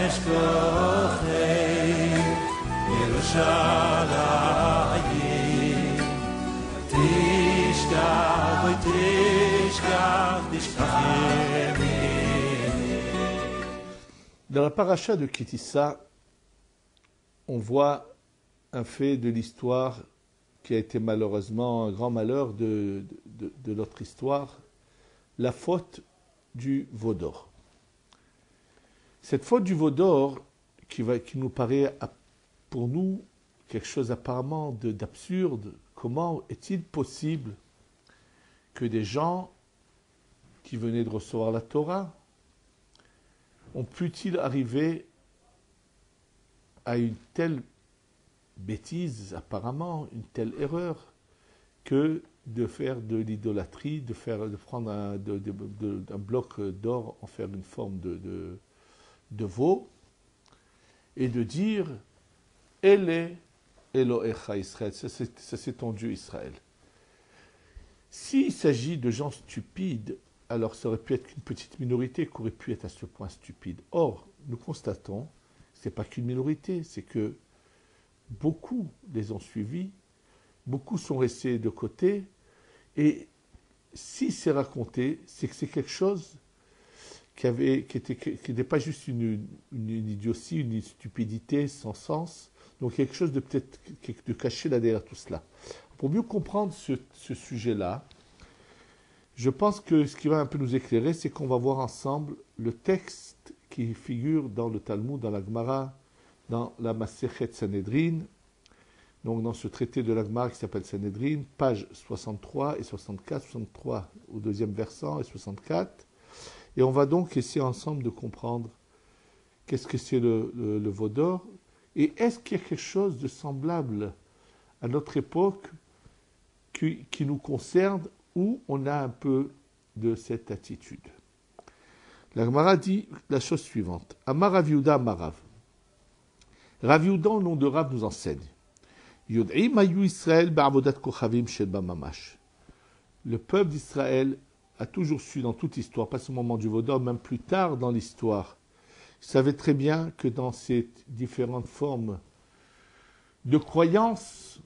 אשכוחי ירושלים תשכח ותשכח תשכח ימיני. Dans la paracha de Ki Tisa, on voit un fait de l'histoire qui a été malheureusement un grand malheur de notre histoire, la faute du veau d'or. Cette faute du veau d'or, qui nous paraît pour nous quelque chose apparemment d'absurde, comment est-il possible que des gens qui venaient de recevoir la Torah ont pu-ils arriver à une telle bêtise, apparemment, une telle erreur, que de faire de l'idolâtrie, de prendre un bloc d'or, en faire une forme de veau, et de dire « Elle Elohecha Israël », ça c'est ton Dieu Israël. S'il s'agit de gens stupides, alors ça aurait pu être qu'une petite minorité qui aurait pu être à ce point stupide. Or, nous constatons, ce n'est pas qu'une minorité, c'est que beaucoup les ont suivis, beaucoup sont restés de côté, et si c'est raconté, c'est que c'est quelque chose qui n'était pas juste une idiotie, une stupidité sans sens, donc quelque chose de peut-être de caché là derrière tout cela. Pour mieux comprendre ce sujet-là, je pense que ce qui va un peu nous éclairer, c'est qu'on va voir ensemble le texte qui figure dans le Talmud, dans la Gemara, dans la Masechet Sanhedrin, donc dans ce traité de la Gemara qui s'appelle Sanhedrin, pages 63 et 64, 63 au deuxième versant et 64. Et on va donc essayer ensemble de comprendre qu'est-ce que c'est le veau d'or, et est-ce qu'il y a quelque chose de semblable à notre époque qui nous concerne, où on a un peu de cette attitude. La Gemara dit la chose suivante. Amar Rav Yehuda Amar Rav. Rav Yehuda, au nom de Rav, nous enseigne. Yod'im hayu Israël ba'avodat kochavim shel bamamash. Le peuple d'Israël a toujours su dans toute l'histoire, pas seulement au moment du veau d'or, même plus tard dans l'histoire, il savait très bien que dans ces différentes formes de croyances,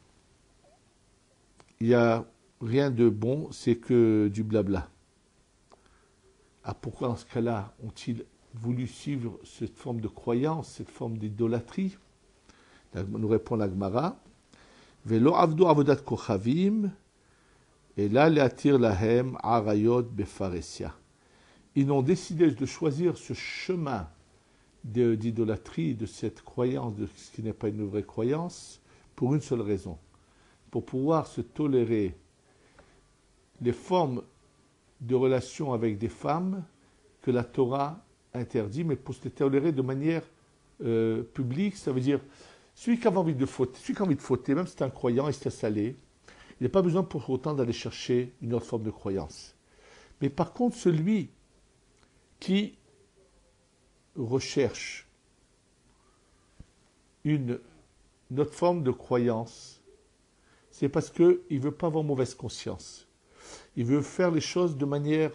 il y a rien de bon, c'est que du blabla. Ah, pourquoi dans ce cas-là ont-ils voulu suivre cette forme de croyance, cette forme d'idolâtrie? Nous répond la Gemara. Velo avdu avodat kochavim, et là l'atir lahem arayot befaresia. Ils ont décidé de choisir ce chemin d'idolâtrie, de cette croyance, de ce qui n'est pas une vraie croyance, pour une seule raison. Pour pouvoir se tolérer les formes de relations avec des femmes que la Torah interdit, mais pour se tolérer de manière publique, ça veut dire celui qui a envie de fauter, même si c'est un croyant, il se laisse aller, il n'a pas besoin pour autant d'aller chercher une autre forme de croyance. Mais par contre, celui qui recherche une autre forme de croyance, c'est parce qu'il ne veut pas avoir mauvaise conscience. Il veut faire les choses de manière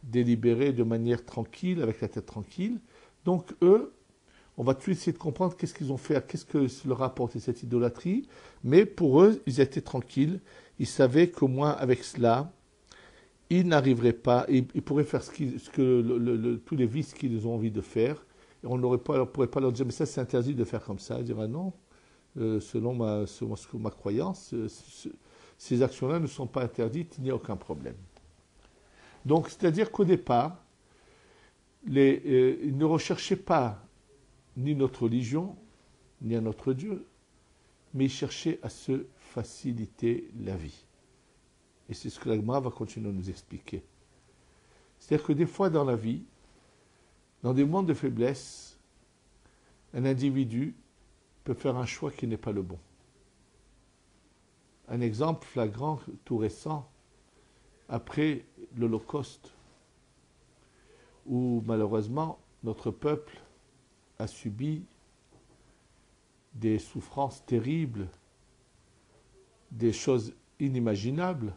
délibérée, de manière tranquille, avec la tête tranquille. Donc eux, on va tout essayer de comprendre qu'est-ce qu'ils ont fait, qu'est-ce que leur a apporté cette idolâtrie. Mais pour eux, ils étaient tranquilles. Ils savaient qu'au moins avec cela, ils n'arriveraient pas, ils pourraient faire tous les vices qu'ils ont envie de faire. Et on ne pourrait pas leur dire, mais ça c'est interdit de faire comme ça. Ils diraient non, selon ma croyance, ces actions-là ne sont pas interdites, il n'y a aucun problème. Donc, c'est-à-dire qu'au départ, ils ne recherchaient pas ni notre religion, ni un autre Dieu, mais ils cherchaient à se faciliter la vie. Et c'est ce que la Gemara va continuer à nous expliquer. C'est-à-dire que des fois dans la vie, dans des moments de faiblesse, un individu peut faire un choix qui n'est pas le bon. Un exemple flagrant, tout récent, après l'Holocauste, où malheureusement notre peuple a subi des souffrances terribles, des choses inimaginables.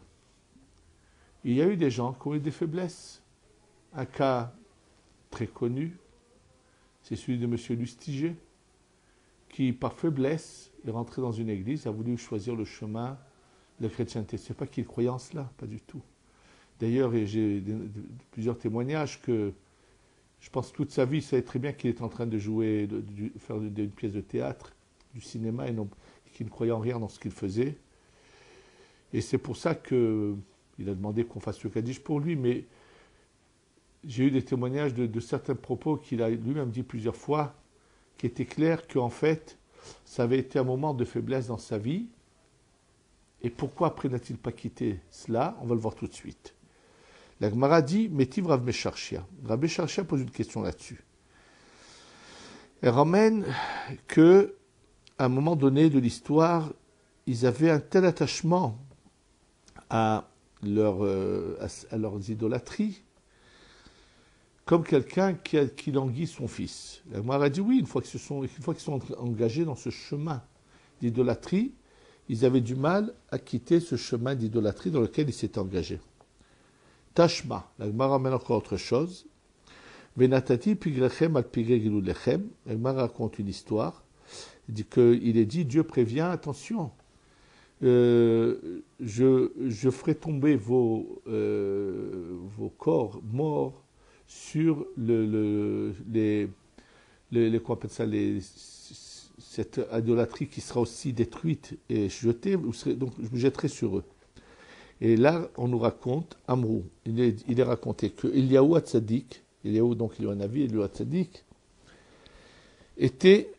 Il y a eu des gens qui ont eu des faiblesses. Un cas très connu, c'est celui de M. Lustiger, qui, par faiblesse, est rentré dans une église, a voulu choisir le chemin de la chrétienté. Ce n'est pas qu'il croyait en cela, pas du tout. D'ailleurs, j'ai plusieurs témoignages que je pense toute sa vie, il savait très bien qu'il était en train de jouer, faire une pièce de théâtre, du cinéma, et qu'il ne croyait en rien dans ce qu'il faisait. Et c'est pour ça qu'il a demandé qu'on fasse le Kaddish pour lui, mais j'ai eu des témoignages de certains propos qu'il a lui-même dit plusieurs fois, qui étaient clairs qu'en fait, ça avait été un moment de faiblesse dans sa vie. Et pourquoi après n'a-t-il pas quitté cela? On va le voir tout de suite. La Gemara dit, Métiv Rav Mesharshia. Rav Mesharshia pose une question là-dessus. Elle ramène que, à un moment donné de l'histoire, ils avaient un tel attachement à leurs idolâtries, comme quelqu'un qui languit son fils. La Gemara dit oui, une fois qu'ils sont engagés dans ce chemin d'idolâtrie, ils avaient du mal à quitter ce chemin d'idolâtrie dans lequel ils s'étaient engagés. Tashma, la Gemara ramène encore autre chose. Venatati pigrechem al pigre gilulechem. La Gemara raconte une histoire. Il est dit, Dieu prévient, attention, je ferai tomber vos corps morts sur cette idolâtrie qui sera aussi détruite et jetée, donc je me jetterai sur eux. Et là, on nous raconte, Amrou, il est raconté que Eliyahu Hatzadik, donc il y a un avis, Eliyahu Hatzadik, était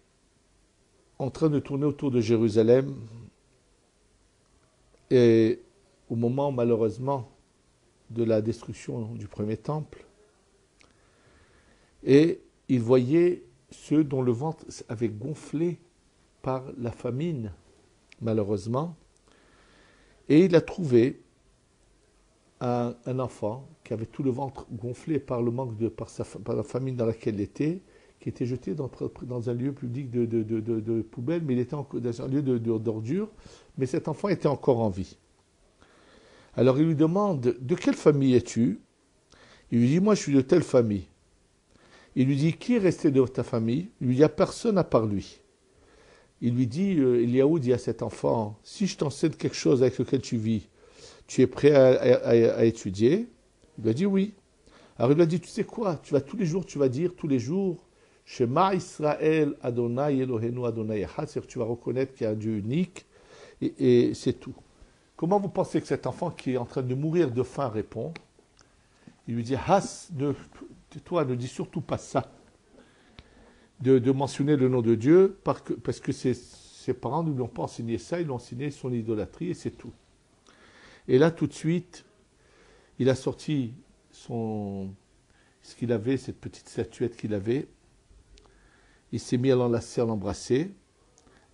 en train de tourner autour de Jérusalem, et au moment, malheureusement, de la destruction du premier temple, et il voyait ceux dont le ventre avait gonflé par la famine, malheureusement, et il a trouvé un enfant qui avait tout le ventre gonflé par le manque par la famine dans laquelle il était, qui était jeté dans un lieu public de poubelle, mais il était dans un lieu d'ordure, mais cet enfant était encore en vie. Alors il lui demande, de quelle famille es-tu? Il lui dit, moi je suis de telle famille. Il lui dit, qui est resté de ta famille? Il lui dit, il n'y a personne à part lui. Il lui dit, Eliyahu dit à cet enfant, si je t'enseigne quelque chose avec lequel tu vis, tu es prêt à étudier? Il lui a dit oui. Alors il lui a dit, tu sais quoi, tu vas dire tous les jours, Shema Israël Adonai Eloheinu Adonai Echad, c'est-à-dire que tu vas reconnaître qu'il y a un Dieu unique, et c'est tout. Comment vous pensez que cet enfant qui est en train de mourir de faim répond? Il lui dit, Has, toi, ne dis surtout pas ça, de mentionner le nom de Dieu, parce que ses parents ne lui ont pas enseigné ça, ils lui ont enseigné son idolâtrie, et c'est tout. Et là, tout de suite, il a sorti ce qu'il avait, cette petite statuette qu'il avait. Il s'est mis à l'enlacer, à l'embrasser.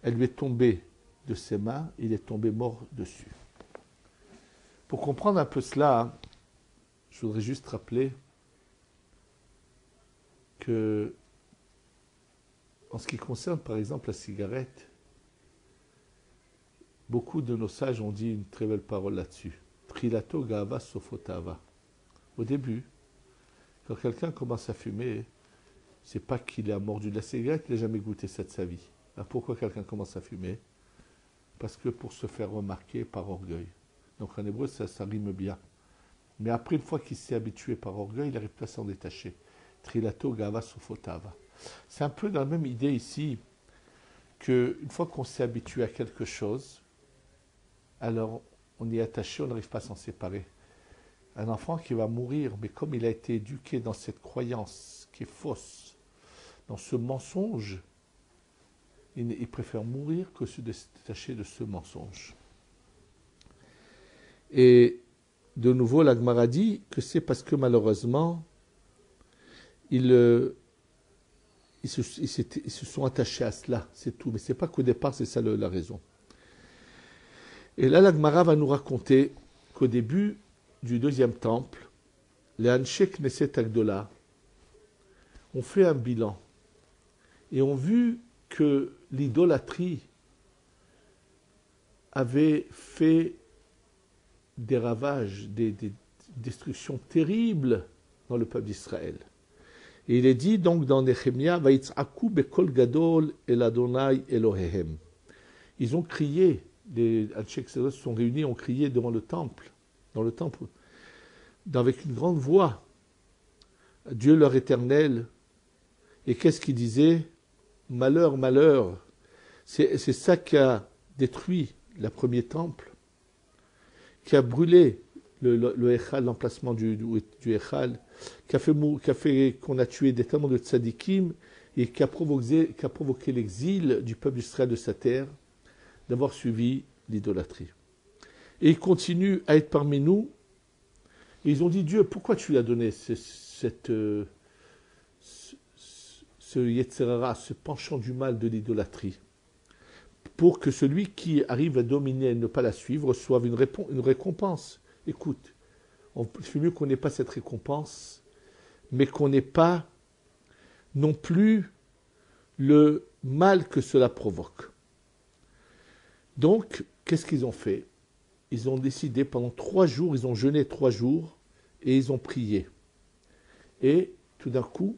Elle lui est tombée de ses mains. Il est tombé mort dessus. Pour comprendre un peu cela, je voudrais juste rappeler que, en ce qui concerne par exemple la cigarette, beaucoup de nos sages ont dit une très belle parole là-dessus. Trilato gava sofotava. Au début, quand quelqu'un commence à fumer, c'est pas qu'il a mordu de la cigarette, il n'a jamais goûté ça de sa vie. Alors pourquoi quelqu'un commence à fumer? Parce que pour se faire remarquer par orgueil. Donc en hébreu, ça rime bien. Mais après, une fois qu'il s'est habitué par orgueil, il n'arrive pas à s'en détacher. Trilato gava sofotava. C'est un peu dans la même idée ici, qu'une fois qu'on s'est habitué à quelque chose, alors on y est attaché, on n'arrive pas à s'en séparer. Un enfant qui va mourir, mais comme il a été éduqué dans cette croyance qui est fausse, dans ce mensonge, il préfère mourir que se détacher de ce mensonge. Et de nouveau, la Gemara dit que c'est parce que malheureusement, ils se sont attachés à cela, c'est tout. Mais ce n'est pas qu'au départ, c'est ça la raison. Et là, la Gemara va nous raconter qu'au début du deuxième temple, les Anshe Knesset Agdola ont fait un bilan et ont vu que l'idolâtrie avait fait des ravages, des destructions terribles dans le peuple d'Israël. Et il est dit donc dans Nehemia, Vayitz'aku bekol gadol el Adonai Elohehem. Ils ont crié, les Anshei Knesset se sont réunis, ont crié devant le temple, dans le temple, avec une grande voix, Dieu leur éternel. Et qu'est-ce qu'ils disaient? Malheur, malheur. C'est ça qui a détruit le premier temple, qui a brûlé le Echal, l'emplacement du Echal, qui a fait qu'on a tué tellement de tzadikim et qui a provoqué l'exil du peuple d'Israël de sa terre, d'avoir suivi l'idolâtrie. Et ils continuent à être parmi nous. Et ils ont dit, Dieu, pourquoi tu lui as donné ce Yetzerara, ce penchant du mal de l'idolâtrie, pour que celui qui arrive à dominer et ne pas la suivre reçoive une récompense. Écoute, il fait mieux qu'on n'ait pas cette récompense, mais qu'on n'ait pas non plus le mal que cela provoque. Donc, qu'est-ce qu'ils ont fait? Ils ont décidé, pendant 3 jours, ils ont jeûné 3 jours, et ils ont prié. Et, tout d'un coup,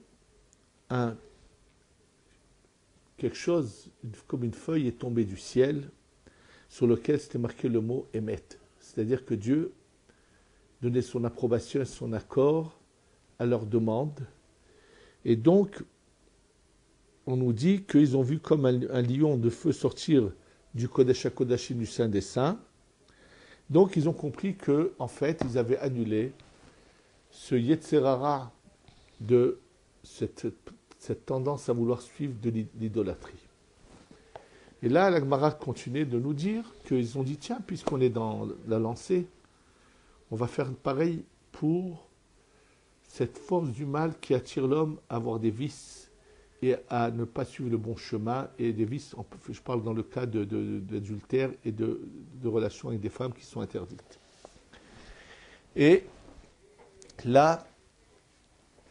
quelque chose, comme une feuille, est tombée du ciel, sur lequel c'était marqué le mot « émet ». C'est-à-dire que Dieu donnait son approbation et son accord à leur demande. Et donc, on nous dit qu'ils ont vu comme un lion de feu sortir du Kodesh HaKodashim, du Saint des Saints. Donc, ils ont compris que, en fait, ils avaient annulé ce Yetzerara de cette tendance à vouloir suivre de l'idolâtrie. Et là, la Gemara continue de nous dire qu'ils ont dit, tiens, puisqu'on est dans la lancée, on va faire pareil pour cette force du mal qui attire l'homme à avoir des vices et à ne pas suivre le bon chemin, et des vices, je parle dans le cas d'adultère et de relations avec des femmes qui sont interdites. Et là,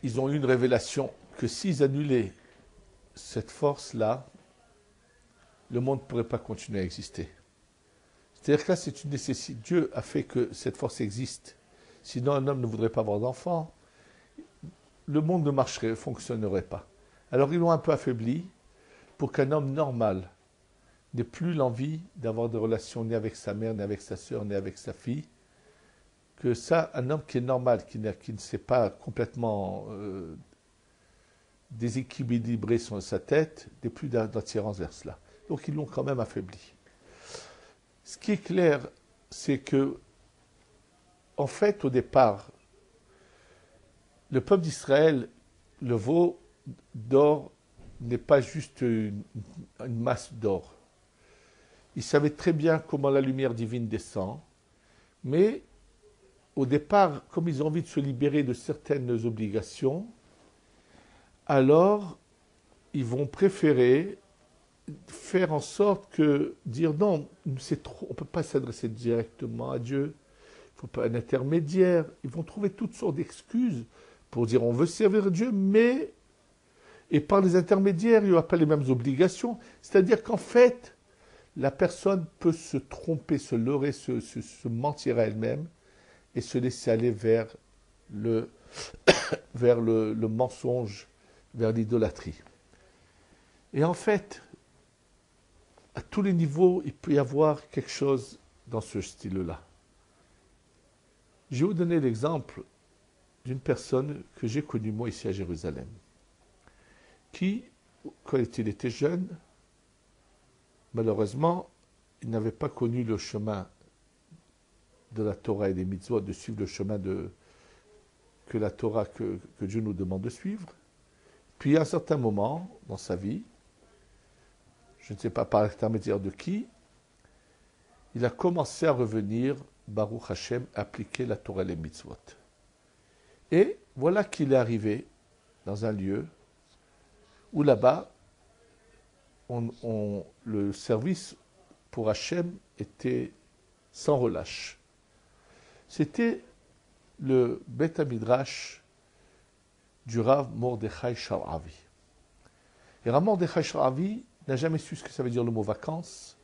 ils ont eu une révélation que s'ils annulaient cette force-là, le monde ne pourrait pas continuer à exister. C'est-à-dire que là, c'est une nécessité. Dieu a fait que cette force existe. Sinon, un homme ne voudrait pas avoir d'enfant. Le monde ne fonctionnerait pas. Alors, ils l'ont un peu affaibli pour qu'un homme normal n'ait plus l'envie d'avoir de relations ni avec sa mère, ni avec sa sœur, ni avec sa fille. Que ça, un homme qui est normal, qui ne s'est pas complètement déséquilibré sur sa tête, n'ait plus d'attirance vers cela. Donc, ils l'ont quand même affaibli. Ce qui est clair, c'est que, en fait, au départ, le peuple d'Israël, le veau d'or, n'est pas juste une masse d'or. Ils savaient très bien comment la lumière divine descend, mais au départ, comme ils ont envie de se libérer de certaines obligations, alors ils vont préférer faire en sorte que dire non, c'est trop, on ne peut pas s'adresser directement à Dieu, il ne faut pas un intermédiaire. Ils vont trouver toutes sortes d'excuses pour dire on veut servir Dieu, mais et par les intermédiaires, il n'y aura pas les mêmes obligations. C'est-à-dire qu'en fait, la personne peut se tromper, se leurrer, se mentir à elle-même et se laisser aller vers le mensonge, vers l'idolâtrie. Et en fait, à tous les niveaux, il peut y avoir quelque chose dans ce style-là. Je vais vous donner l'exemple d'une personne que j'ai connue moi ici à Jérusalem, qui, quand il était jeune, malheureusement, il n'avait pas connu le chemin de la Torah et des mitzvot, de suivre le chemin que la Torah, que Dieu nous demande de suivre. Puis à un certain moment dans sa vie, je ne sais pas par l'intermédiaire de qui, il a commencé à revenir, Baruch Hashem, appliquer la Torah et les mitzvot. Et voilà qu'il est arrivé dans un lieu où là-bas, le service pour Hashem était sans relâche. C'était le Beth Midrash du Rav Mordechai Sharavi. Et Rav Mordechai Sharavi n'a jamais su ce que ça veut dire le mot vacances.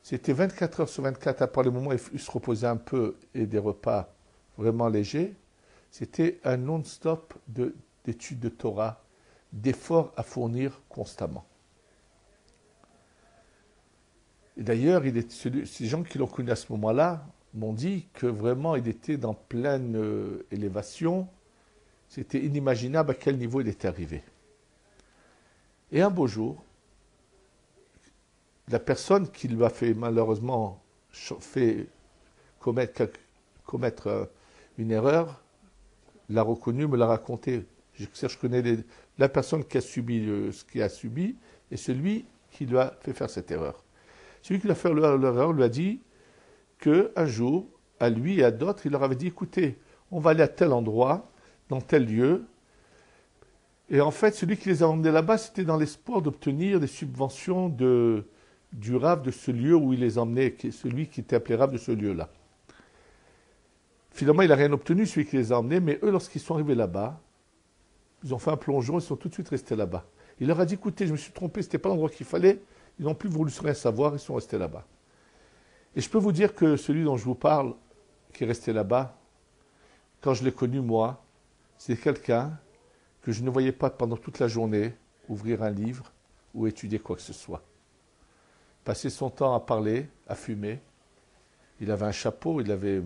C'était 24 heures sur 24, à part les moments où il se reposait un peu et des repas vraiment légers. C'était un non-stop de d'études de Torah, d'efforts à fournir constamment. Et d'ailleurs, ces gens qui l'ont connu à ce moment-là m'ont dit que vraiment il était dans pleine élévation. C'était inimaginable à quel niveau il était arrivé. Et un beau jour, la personne qui lui a fait malheureusement commettre une erreur l'a reconnu, me l'a raconté. Je connais la personne qui a subi ce qu'il a subi et celui qui lui a fait faire cette erreur. Celui qui lui a fait l'erreur lui a dit qu'un jour, à lui et à d'autres, il leur avait dit, écoutez, on va aller à tel endroit, dans tel lieu. Et en fait, celui qui les a emmenés là-bas, c'était dans l'espoir d'obtenir des subventions du Rav de ce lieu où il les emmenait, celui qui était appelé Rav de ce lieu-là. Finalement, il n'a rien obtenu, celui qui les a emmenés, mais eux, lorsqu'ils sont arrivés là-bas, ils ont fait un plongeon, ils sont tout de suite restés là-bas. Il leur a dit, écoutez, je me suis trompé, ce n'était pas l'endroit qu'il fallait, ils n'ont plus voulu rien savoir, ils sont restés là-bas. Et je peux vous dire que celui dont je vous parle, qui est resté là-bas, quand je l'ai connu, moi, c'est quelqu'un que je ne voyais pas pendant toute la journée ouvrir un livre ou étudier quoi que ce soit. Passer son temps à parler, à fumer. Il avait un chapeau, il avait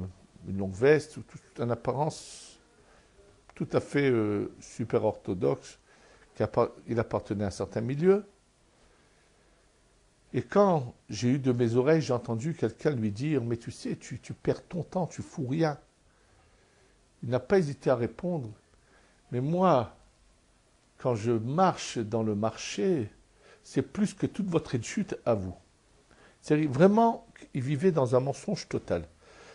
une longue veste, toute une apparence tout à fait super orthodoxe. Il appartenait à un certain milieu. Et quand j'ai eu de mes oreilles, j'ai entendu quelqu'un lui dire « Mais tu sais, tu perds ton temps, tu fous rien ». Il n'a pas hésité à répondre « Mais moi, quand je marche dans le marché, c'est plus que toute votre étude à vous. » C'est vraiment, il vivait dans un mensonge total.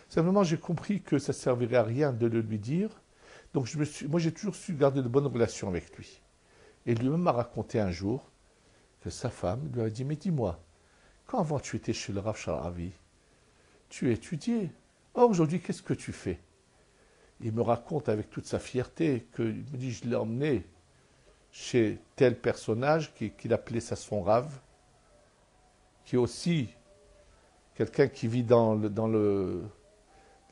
Simplement, j'ai compris que ça ne servirait à rien de le lui dire. Donc, moi, j'ai toujours su garder de bonnes relations avec lui. Et lui-même m'a raconté un jour que sa femme lui a dit « Mais dis-moi, quand avant tu étais chez le Rav Sharavi, tu étudiais. Or, aujourd'hui, qu'est-ce que tu fais ?» Il me raconte avec toute sa fierté qu'il me dit « Je l'ai emmené chez tel personnage qu'il appelait ça son Rav, qui est aussi quelqu'un qui vit dans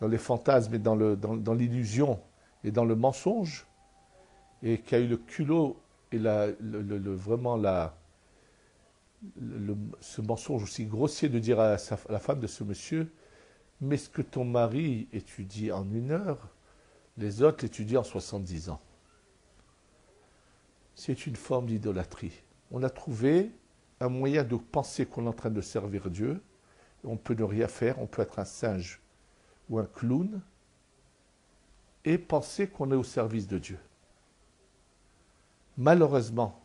les fantasmes et dans l'illusion et dans le mensonge, et qui a eu le culot et ce mensonge aussi grossier de dire à la femme de ce monsieur, mais ce que ton mari étudie en 1 heure, les autres l'étudient en 70 ans. C'est une forme d'idolâtrie. On a trouvé un moyen de penser qu'on est en train de servir Dieu. On peut ne rien faire, on peut être un singe ou un clown et penser qu'on est au service de Dieu. Malheureusement,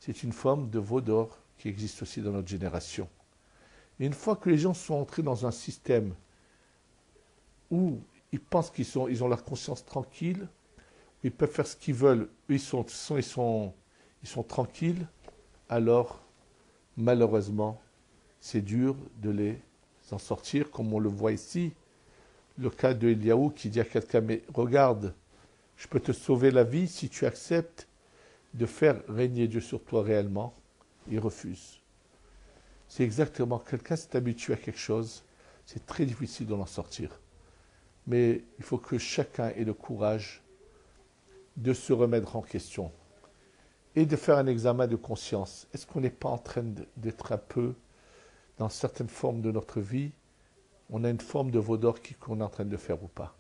c'est une forme de veau d'or qui existe aussi dans notre génération. Et une fois que les gens sont entrés dans un système où ils pensent qu'ils ont leur conscience tranquille, où ils peuvent faire ce qu'ils veulent, ils sont tranquilles, alors malheureusement, c'est dur de les en sortir, comme on le voit ici. Le cas de Eliaou qui dit à quelqu'un, mais regarde, je peux te sauver la vie si tu acceptes de faire régner Dieu sur toi réellement. Il refuse. C'est exactement, quelqu'un s'est habitué à quelque chose, c'est très difficile d'en sortir. Mais il faut que chacun ait le courage de se remettre en question et de faire un examen de conscience. Est-ce qu'on n'est pas en train d'être un peu, dans certaines formes de notre vie, on a une forme de veau d'or qu'on est en train de faire ou pas?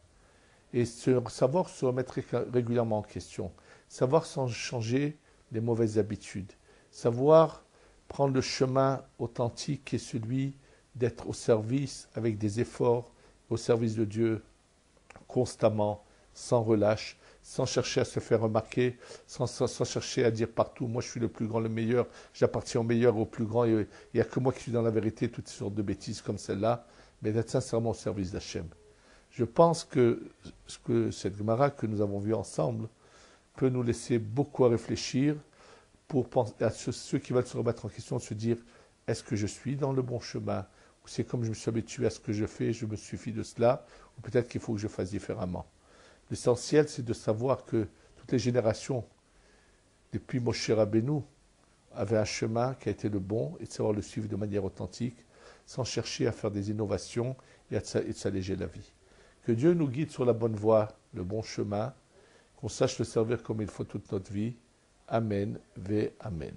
Et savoir se remettre régulièrement en question, savoir changer les mauvaises habitudes, savoir prendre le chemin authentique qui est celui d'être au service avec des efforts, au service de Dieu constamment, sans relâche, sans chercher à se faire remarquer, sans chercher à dire partout, moi je suis le plus grand, le meilleur, j'appartiens au meilleur, au plus grand, il n'y a que moi qui suis dans la vérité, toutes sortes de bêtises comme celle-là, mais d'être sincèrement au service d'Hachem. Je pense que cette Gemara que nous avons vue ensemble peut nous laisser beaucoup à réfléchir pour penser à ceux qui veulent se remettre en question, de se dire, est-ce que je suis dans le bon chemin? Ou c'est comme je me suis habitué à ce que je fais, je me suffis de cela, ou peut-être qu'il faut que je fasse différemment. L'essentiel, c'est de savoir que toutes les générations, depuis Moshe Rabbeinu, avaient un chemin qui a été le bon, et de savoir le suivre de manière authentique, sans chercher à faire des innovations et de s'alléger la vie. Que Dieu nous guide sur la bonne voie, le bon chemin, qu'on sache le servir comme il faut toute notre vie. Amen, ve Amen.